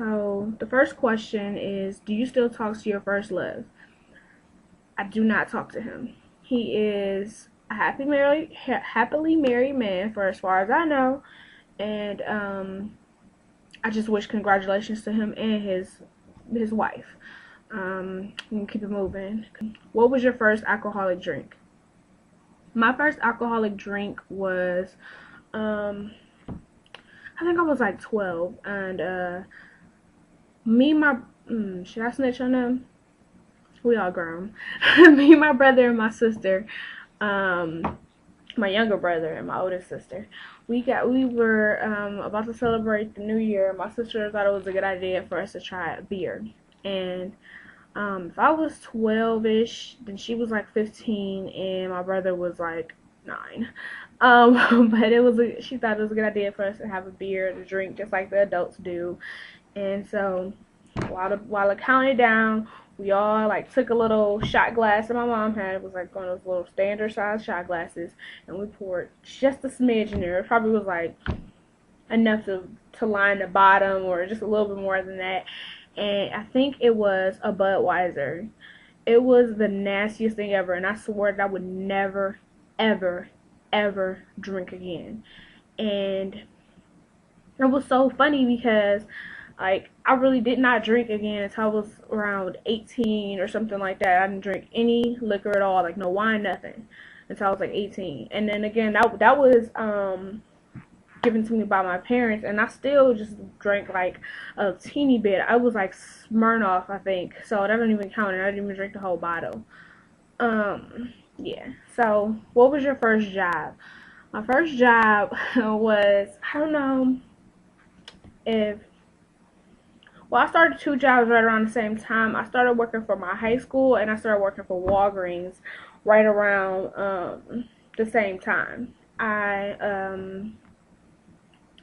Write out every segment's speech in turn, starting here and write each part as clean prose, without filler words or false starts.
So the first question is, do you still talk to your first love? I do not talk to him. He is a happily married man for as far as I know, and I just wish congratulations to him and his wife. We can keep it moving. What was your first alcoholic drink? My first alcoholic drink was I think I was like 12, and me and my should I snitch on them? We all grown. Me, my brother, and my sister, my younger brother and my older sister, we were about to celebrate the new year. My sister thought it was a good idea for us to try a beer, and if I was 12ish, then she was like 15, and my brother was like 9. But she thought it was a good idea for us to have a beer to drink just like the adults do. And so while it counted down, we all like took a little shot glass that my mom had. It was like one of those little standard size shot glasses, and we poured just a smidge in there. It probably was like enough to line the bottom, or just a little bit more than that. And I think it was a Budweiser. It was the nastiest thing ever, and I swore that I would never, ever, ever drink again. And it was so funny because like I really did not drink again until I was around 18 or something like that. I didn't drink any liquor at all, like no wine, nothing, until I was like 18. And then again, that was given to me by my parents, and I still just drank like a teeny bit. I was like Smirnoff, I think, so that doesn't even count, and I didn't even drink the whole bottle. Yeah. So what was your first job? My first job was, I don't know if, well, I started 2 jobs right around the same time. I started working for my high school, and I started working for Walgreens right around the same time. I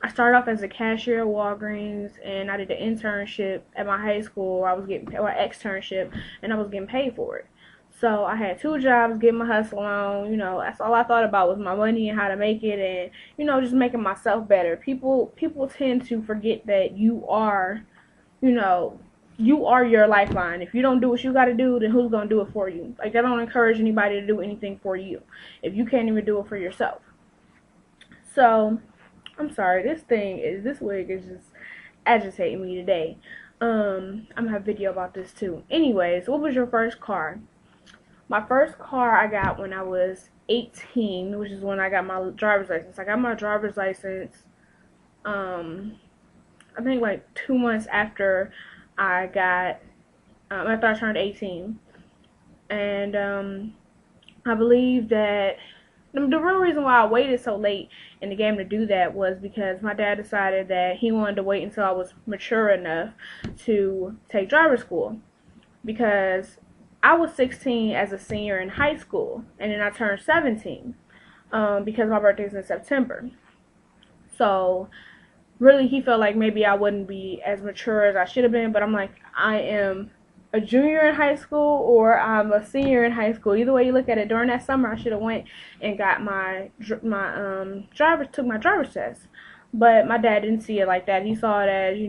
started off as a cashier at Walgreens, and I did an internship at my high school. I was getting, or externship, and I was getting paid for it. So I had 2 jobs, getting my hustle on. You know, that's all I thought about was my money and how to make it, and just making myself better. People tend to forget that you are your lifeline. If you don't do what you got to do, then who's gonna do it for you? Like, I don't encourage anybody to do anything for you if you can't even do it for yourself. So I'm sorry, this wig is just agitating me today. I'm gonna have a video about this too. Anyways, what was your first car? My first car I got when I was 18, which is when I got my driver's license. I got my driver's license, I think like 2 months after I turned 18. And I believe that the real reason why I waited so late in the game to do that was because my dad decided that he wanted to wait until I was mature enough to take driver's school, because I was 16 as a senior in high school, and then I turned 17 because my birthday's in September. So really, he felt like maybe I wouldn't be as mature as I should have been, but I'm like, I am a junior in high school or I'm a senior in high school. Either way you look at it, during that summer I should have went and got took my driver's test. But my dad didn't see it like that. He saw it as,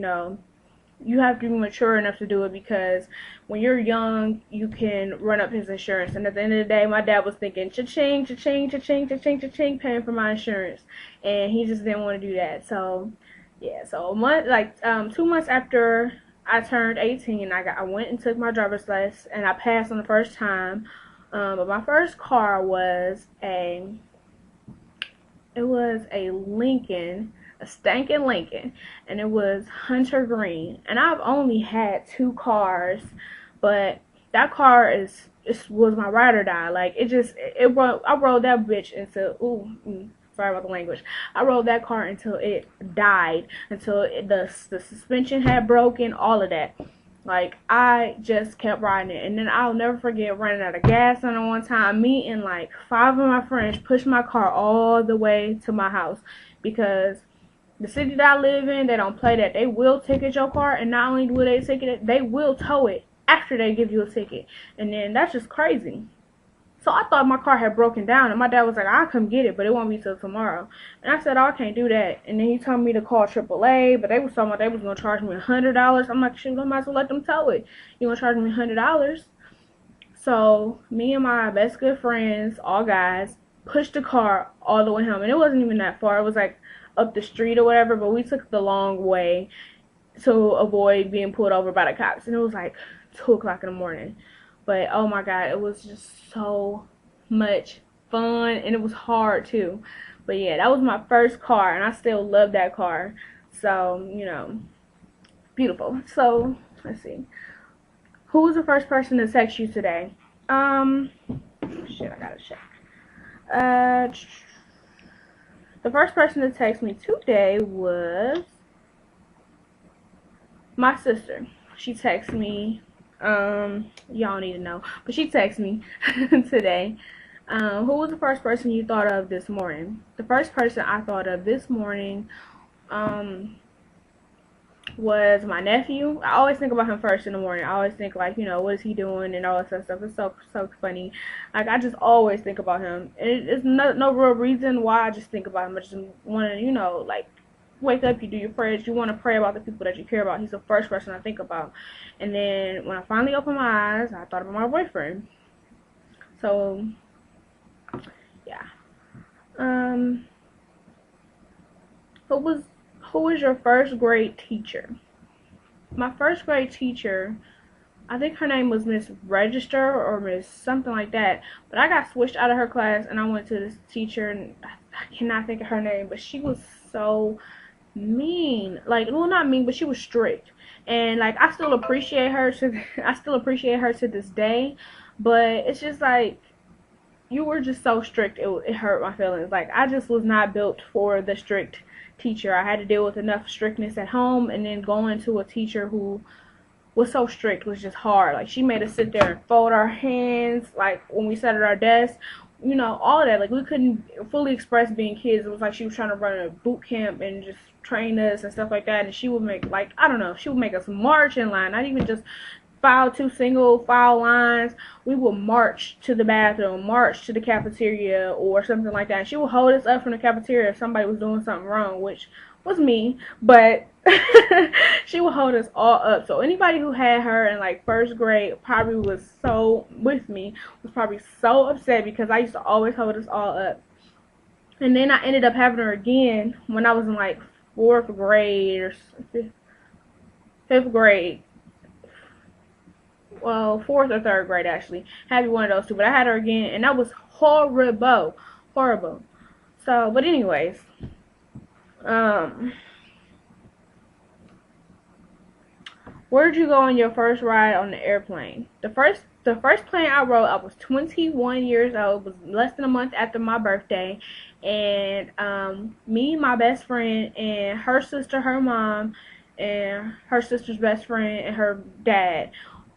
you have to be mature enough to do it, because when you're young, you can run up his insurance. And at the end of the day, my dad was thinking, cha-ching, cha-ching, cha-ching, cha-ching, cha-ching, paying for my insurance. And he just didn't want to do that. So, yeah, so 2 months after I turned 18, I went and took my driver's license, and I passed on the first time. But my first car was a Lincoln, a stankin' Lincoln, and it was hunter green. And I've only had 2 cars, but that car was my ride or die. Like, I rode that bitch until sorry about the language. I rode that car until it died, until the suspension had broken, all of that. Like, I just kept riding it. And then I'll never forget running out of gas on it one time. Me and like 5 of my friends pushed my car all the way to my house, because the city that I live in, they don't play that. They will ticket your car, and not only will they ticket it, they will tow it after they give you a ticket. And then that's just crazy. So I thought my car had broken down, and my dad was like, I'll come get it, but it won't be till tomorrow. And I said, oh, I can't do that. And then he told me to call AAA, but they was talking about they was going to charge me $100. I'm like, shoot, I might as well let them tow it. You going to charge me $100? So me and my best good friends, all guys, pushed the car all the way home. And it wasn't even that far. It was like up the street or whatever, but we took the long way to avoid being pulled over by the cops. And it was like 2 o'clock in the morning. But oh my god, it was just so much fun, and it was hard too. But yeah, that was my first car, and I still love that car. So, you know, beautiful. So, let's see. Who was the first person to text you today? Shit, I gotta check. The first person to text me today was my sister. She texted me. Y'all need to know, but she texted me today. Who was the first person you thought of this morning? The first person I thought of this morning was my nephew. I always think about him first in the morning. I always think, like, you know, what is he doing and all that stuff. It's so funny. Like, I just always think about him, and it's no real reason why. I just think about him. I just want to, you know, like, wake up, you do your prayers, you want to pray about the people that you care about. He's the first person I think about. And then when I finally opened my eyes, I thought about my boyfriend. So yeah. Who was your first grade teacher? My first grade teacher, I think her name was Miss Register or Miss something like that, but I got switched out of her class and I went to this teacher, and I cannot think of her name, but she was so mean. Like, well, not mean, but she was strict. And like, I still appreciate her to this day, but it's just like, you were just so strict, it hurt my feelings. Like, I just was not built for the strict teacher. I had to deal with enough strictness at home, and then going to a teacher who was so strict was just hard. Like, she made us sit there and fold our hands, like, when we sat at our desk, you know, all of that. Like, we couldn't fully express being kids. It was like she was trying to run a boot camp and just train us and stuff like that. And she would make, like, I don't know, she would make us march in line, not even just file 2 single file lines. We would march to the bathroom, march to the cafeteria or something like that. She would hold us up from the cafeteria if somebody was doing something wrong, which was me, but she would hold us all up. So anybody who had her in like first grade probably was probably so upset, because I used to always hold us all up. And then I ended up having her again when I was in like 4th grade or 5th grade. Well, 4th or 3rd grade, actually. Had one of those two, but I had her again, and that was horrible. So, but anyways, where'd you go on your first ride on the airplane? The first plane I rode, I was 21 years old. It was less than a month after my birthday, and me, my best friend, and her sister, her mom, and her sister's best friend, and her dad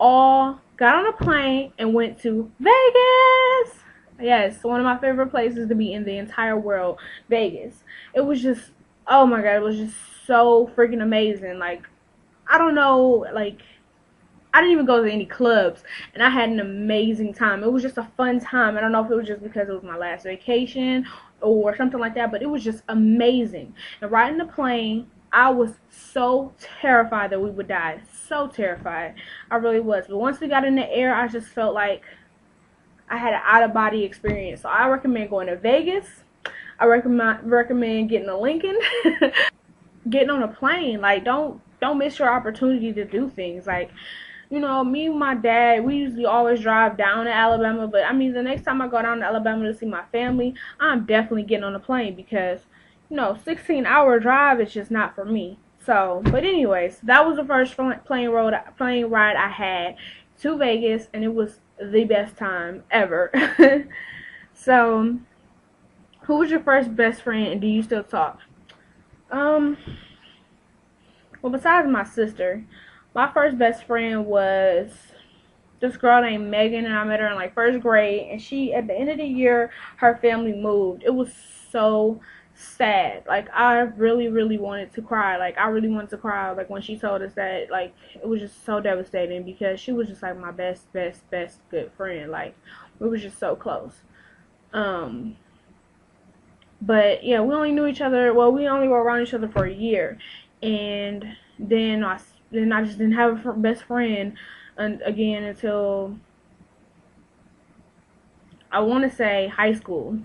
all got on a plane and went to Vegas. Yes, one of my favorite places to be in the entire world, Vegas. It was just, oh my god, it was just so freaking amazing. Like, I don't know, like, I didn't even go to any clubs, and I had an amazing time. It was just a fun time. I don't know if it was just because it was my last vacation or something like that, but it was just amazing. And riding the plane, I was so terrified that we would die. So terrified. I really was. But once we got in the air, I just felt like I had an out-of-body experience. So I recommend going to Vegas. I recommend getting a Lincoln. Getting on a plane. Like, don't miss your opportunity to do things. Like, you know, me and my dad, we usually always drive down to Alabama. But, I mean, the next time I go down to Alabama to see my family, I'm definitely getting on a plane, because, you know, 16-hour drive is just not for me. So, but anyways, that was the first plane ride I had to Vegas, and it was the best time ever. So, who was your first best friend, and do you still talk? Well, besides my sister, my first best friend was this girl named Megan, and I met her in like 1st grade, and she, at the end of the year, her family moved. It was so sad. Like, I really wanted to cry. Like, I really wanted to cry, like, when she told us that. Like, it was just so devastating, because she was just like my best good friend. Like, We was just so close. But yeah, we only knew each other. Well, we only were around each other for a year, and then I just didn't have a best friend again until I want to say high school.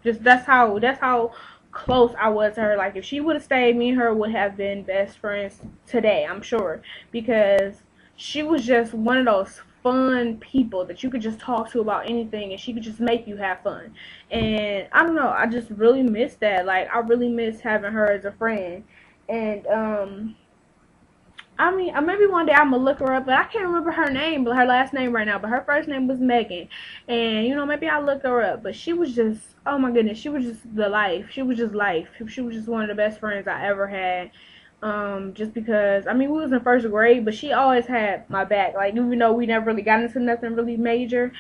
Just that's how close I was to her. Like if she would have stayed, me and her would have been best friends today, I'm sure, because she was just one of those fun people that you could just talk to about anything and she could just make you have fun. And I don't know, I just really miss that. Like I really miss having her as a friend. And I mean, maybe one day I'm gonna look her up, but I can't remember her name, but her last name right now. But her first name was Megan, and maybe I'll look her up. But she was just, oh my goodness, she was just the life. She was just life. She was just one of the best friends I ever had. Just because, I mean, we was in first grade, but she always had my back. Like, even though we never really got into nothing really major,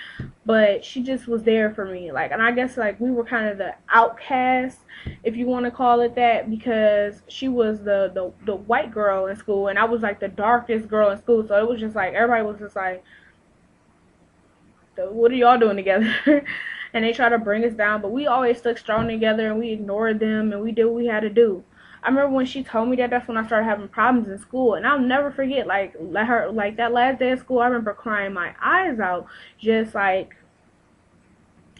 but she just was there for me. Like, and I guess, like, we were kind of the outcast, if you want to call it that, because she was the white girl in school, and I was, like, the darkest girl in school, so it was just, like, everybody was just, like, what are y'all doing together? And they tried to bring us down, but we always stuck strong together, and we ignored them, and we did what we had to do. I remember when she told me that, that's when I started having problems in school. And I'll never forget, like that last day of school, I remember crying my eyes out. Just like,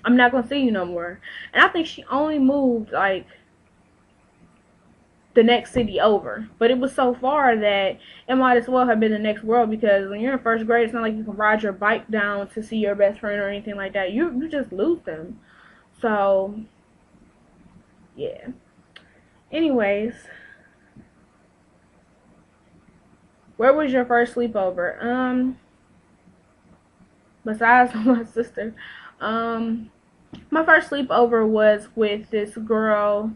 I'm not going to see you no more. And I think she only moved, like, the next city over. But it was so far that it might as well have been the next world, because when you're in first grade, it's not like you can ride your bike down to see your best friend or anything like that. You just lose them. So, yeah. Anyways, where was your first sleepover? Besides my sister, my first sleepover was with this girl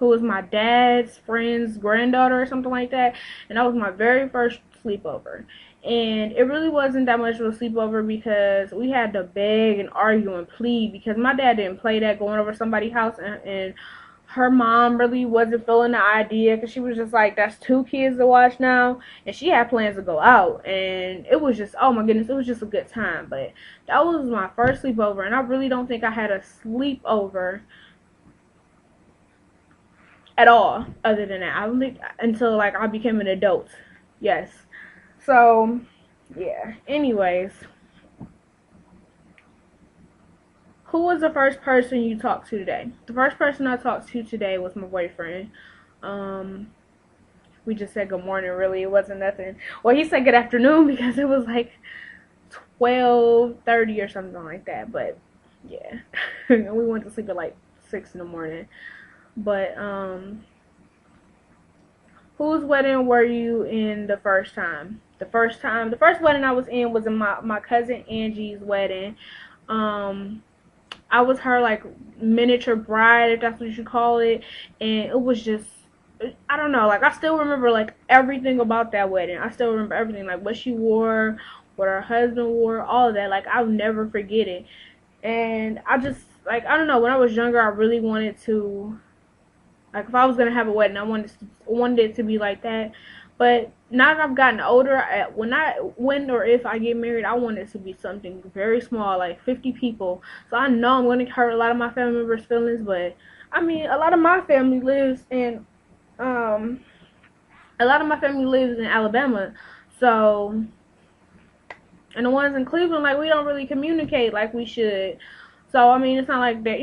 who was my dad's friend's granddaughter or something like that, and that was my very first sleepover. And it really wasn't that much of a sleepover because we had to beg and argue and plead, because my dad didn't play that, going over somebody's house, and her mom really wasn't feeling the idea, because she was just like, that's two kids to watch now, and she had plans to go out, and it was just, oh my goodness, it was just a good time. But that was my first sleepover, and I really don't think I had a sleepover at all other than that. I don't think until, like, I became an adult. Yes. So yeah, anyways, who was the first person you talked to today? The first person I talked to today was my boyfriend. We just said good morning, really. It wasn't nothing. Well, he said good afternoon because it was like 12:30 or something like that. But yeah, we went to sleep at like 6 in the morning. But whose wedding were you in the first time? The first wedding I was in my cousin Angie's wedding. I was her, like, miniature bride, if that's what you should call it, and it was just, I don't know, like, I still remember, like, everything about that wedding. I still remember everything, like, what she wore, what her husband wore, all of that. Like, I'll never forget it. And I just, like, I don't know, when I was younger, I really wanted to, like, if I was gonna have a wedding, I wanted it to be like that. But now that I've gotten older, when or if I get married, I want it to be something very small, like 50 people. So I know I'm going to hurt a lot of my family members' feelings, but I mean, a lot of my family lives in Alabama. So, and the ones in Cleveland, like, we don't really communicate like we should. So, I mean, it's not like that,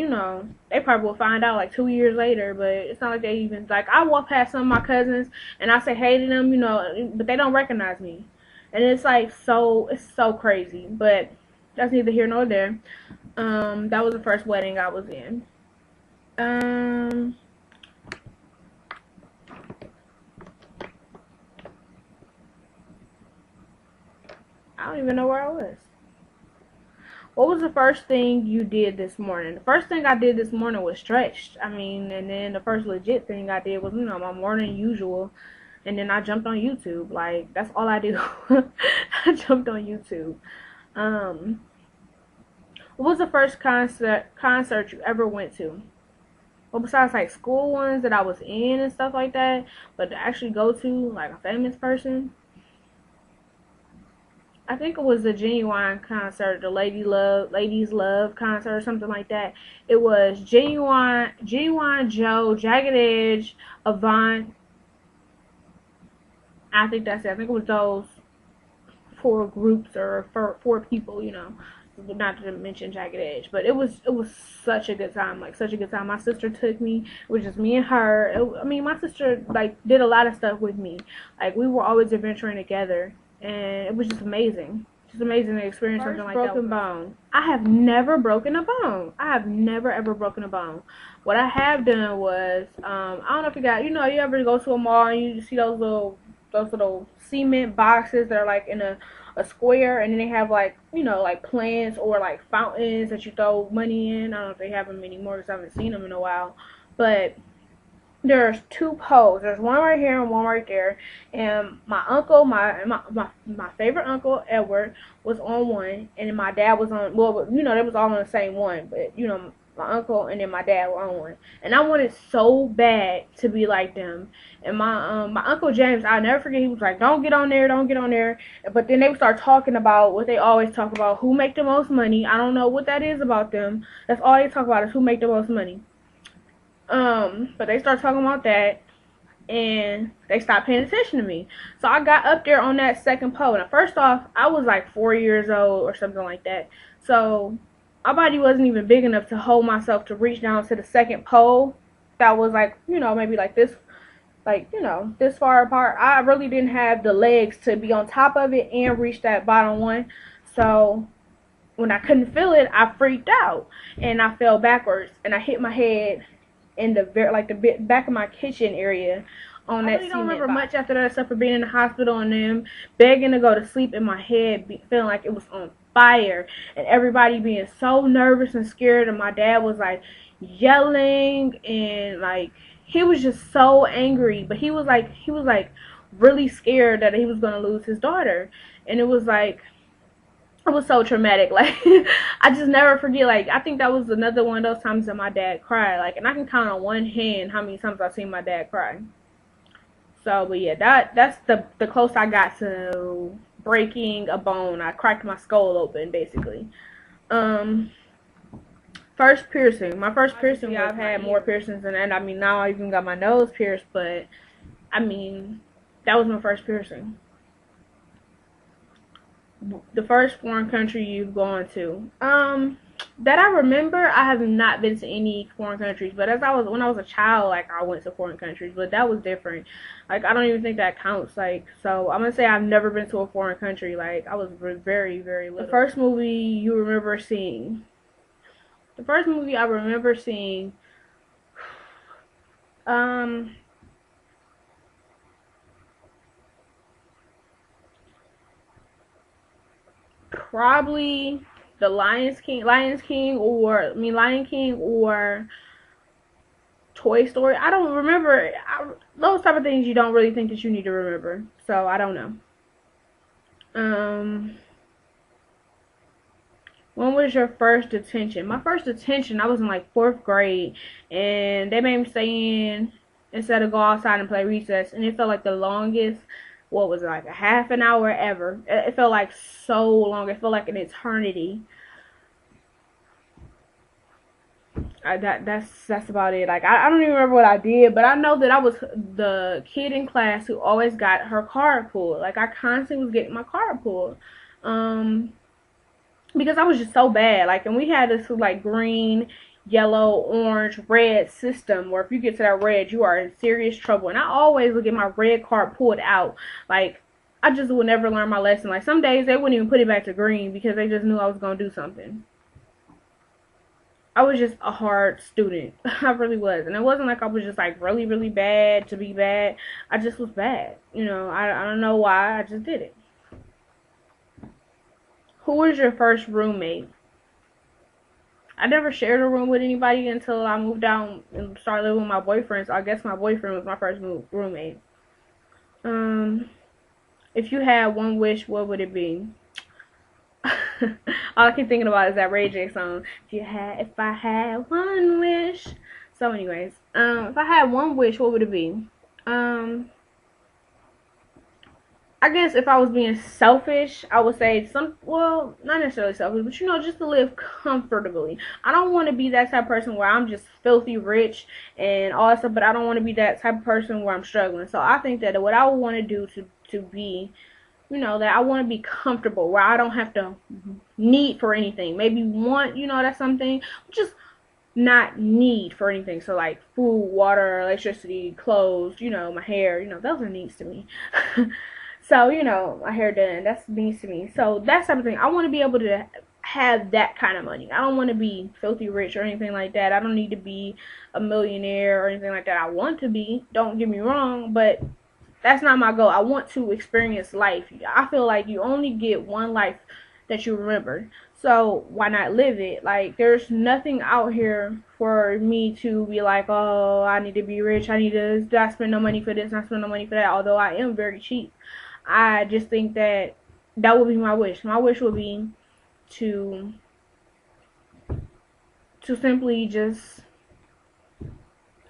they probably will find out like 2 years later, but it's not like they even, like, I walk past some of my cousins and I say hey to them, but they don't recognize me. And it's like, it's so crazy, but that's neither here nor there. That was the first wedding I was in. I don't even know where I was. What was the first thing you did this morning? The first thing I did this morning was stretched. I mean, and then the first legit thing I did was, my morning usual. And then I jumped on YouTube. Like, that's all I do. I jumped on YouTube. What was the first concert you ever went to? Well, besides, like, school ones that I was in and stuff like that, but to actually go to, like, a famous person, I think it was the Genuine concert, the Ladies Love concert or something like that. It was Genuine Joe, Jagged Edge, Avant. I think that's it. I think it was those four groups or four people, not to mention Jagged Edge, but it was such a good time, like such a good time. My sister took me. It was just me and her. I mean, my sister like did a lot of stuff with me. Like we were always adventuring together, and it was just amazing. Just amazing to experience something like that. Broken bone. I have never broken a bone. I have never ever broken a bone. What I have done was, I don't know if you got, you ever go to a mall and you see those little cement boxes that are like in a square, and then they have like like plants or like fountains that you throw money in. I don't know if they have them anymore because I haven't seen them in a while, but there's two poles. There's one right here and one right there. And my uncle, my favorite uncle Edward, was on one, and then my dad was on. Well, they was all on the same one, but my uncle and then my dad were on one, and I wanted so bad to be like them. And my uncle James, I'll never forget. He was like, "Don't get on there, don't get on there." But then they would start talking about what they always talk about: who make the most money. I don't know what that is about them. That's all they talk about is who make the most money. But they start talking about that, and they stopped paying attention to me. So I got up there on that second pole. Now, first off, I was like 4 years old or something like that. So my body wasn't even big enough to hold myself to reach down to the second pole. That was like, maybe like this, like, this far apart. I really didn't have the legs to be on top of it and reach that bottom one. So when I couldn't feel it, I freaked out and I fell backwards and I hit my head in the back of my kitchen area on that. I really don't remember much after that except for being in the hospital and them begging to go to sleep in my head, feeling like it was on fire, and everybody being so nervous and scared, and my dad was like yelling, and like he was just so angry, but he was like really scared that he was going to lose his daughter. And it was so traumatic. Like I just never forget. Like I think that was another one of those times that my dad cried. Like, and I can count on one hand how many times I've seen my dad cry. So, but yeah, that's the close I got to breaking a bone. I cracked my skull open basically. First piercing. My first piercing. Yeah, I've had more piercings than that. I mean, now I even got my nose pierced, but I mean, that was my first piercing. The first foreign country you've gone to? That I remember, I have not been to any foreign countries. But when I was a child, like I went to foreign countries, but that was different. Like I don't even think that counts. Like, so I'm gonna say I've never been to a foreign country. Like I was very, very little. The first movie you remember seeing? The first movie I remember seeing, probably the Lion King, or Toy Story. I don't remember. Those type of things you don't really think that you need to remember. So I don't know. When was your first detention? My first detention, I was in like 4th grade, and they made me stay in instead of go outside and play recess, and it felt like the longest. What was it, like a half an hour ever? It felt like so long. It felt like an eternity. That's about it. Like I don't even remember what I did, but I know that I was the kid in class who always got her card pulled. Like I constantly was getting my card pulled. Because I was just so bad. Like, and we had this like green, yellow, orange, red system where if you get to that red, you are in serious trouble. And I always would get my red card pulled out. Like, I just would never learn my lesson. Like, some days they wouldn't even put it back to green because they just knew I was going to do something. I was just a hard student. I really was. And it wasn't like I was just like really, really bad to be bad. I just was bad. I don't know why. I just did it. Who was your first roommate? I never shared a room with anybody until I moved out and started living with my boyfriend. So I guess my boyfriend was my first roommate. If you had one wish, what would it be? All I keep thinking about is that Ray J song. If I had one wish. So anyways, if I had one wish, what would it be? I guess if I was being selfish, I would say well, not necessarily selfish, but just to live comfortably. I don't want to be that type of person where I'm just filthy rich and all that stuff, but I don't want to be that type of person where I'm struggling. So I think that what I would want to do to be, that I want to be comfortable where I don't have to need for anything. Maybe want, that's something, just not need for anything. So like food, water, electricity, clothes, my hair, those are needs to me. So, my hair done, that's needs to me. So that's something I want to be able to have, that kind of money. I don't want to be filthy rich or anything like that. I don't need to be a millionaire or anything like that. I want to be, don't get me wrong, but that's not my goal. I want to experience life. I feel like you only get one life that you remember. So why not live it? Like, there's nothing out here for me to be like, oh, I need to be rich. I need to not spend no money for this, not spend no money for that. Although I am very cheap. I just think that would be my wish. My wish would be to simply just,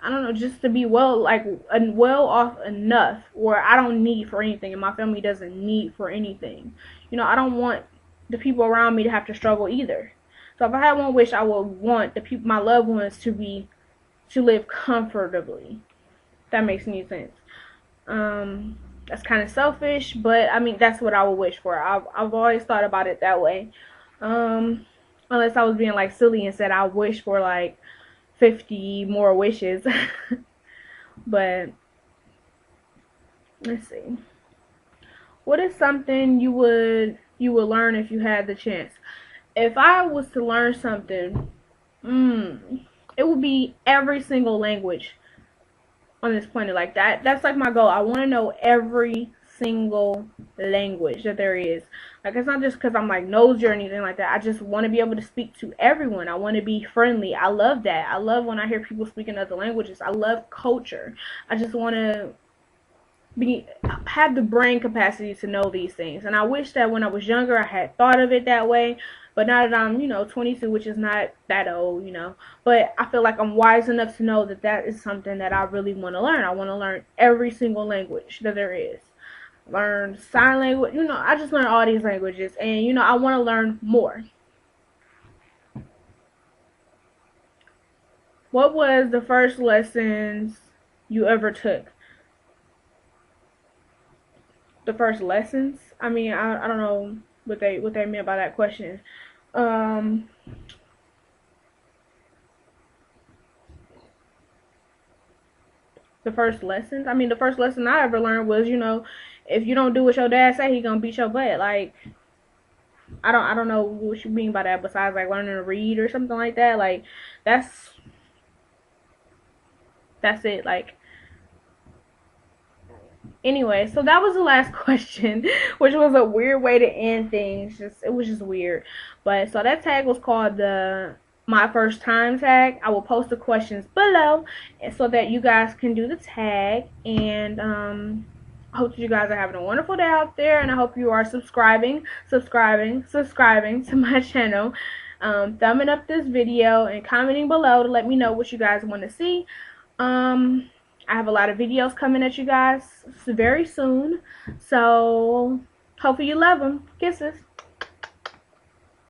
I don't know, just to be well off enough where I don't need for anything and my family doesn't need for anything. I don't want the people around me to have to struggle either. So if I had one wish, I would want my loved ones to live comfortably. If that makes any sense. That's kind of selfish, but I mean, that's what I would wish for. I've always thought about it that way. Unless I was being like silly and said I wish for like 50 more wishes. But let's see. What is something you would learn if you had the chance? If I was to learn something, it would be every single language on this planet. Like that's like my goal. I want to know every single language that there is. Like, it's not just because I'm like nosy or anything like that. I just want to be able to speak to everyone. I want to be friendly. I love that. I love when I hear people speaking other languages. I love culture. I just want to have the brain capacity to know these things. And I wish that when I was younger I had thought of it that way. But now that I'm, 22, which is not that old, but I feel like I'm wise enough to know that is something that I really want to learn. I want to learn every single language that there is. Learn sign language. I just learned all these languages, and I want to learn more. What was the first lessons you ever took? The first lessons? I mean, I don't know what they meant by that question. The first lessons? I mean, the first lesson I ever learned was, if you don't do what your dad say, he gonna beat your butt. Like, I don't know what you mean by that besides like learning to read or something like that. Like, that's it. Like, anyway, so that was the last question, which was a weird way to end things. It was just weird. But so that tag was called my first time tag. I will post the questions below so that you guys can do the tag. And I hope that you guys are having a wonderful day out there, and I hope you are subscribing to my channel, thumbing up this video and commenting below to let me know what you guys want to see. I have a lot of videos coming at you guys very soon, so hopefully you love them. Kisses.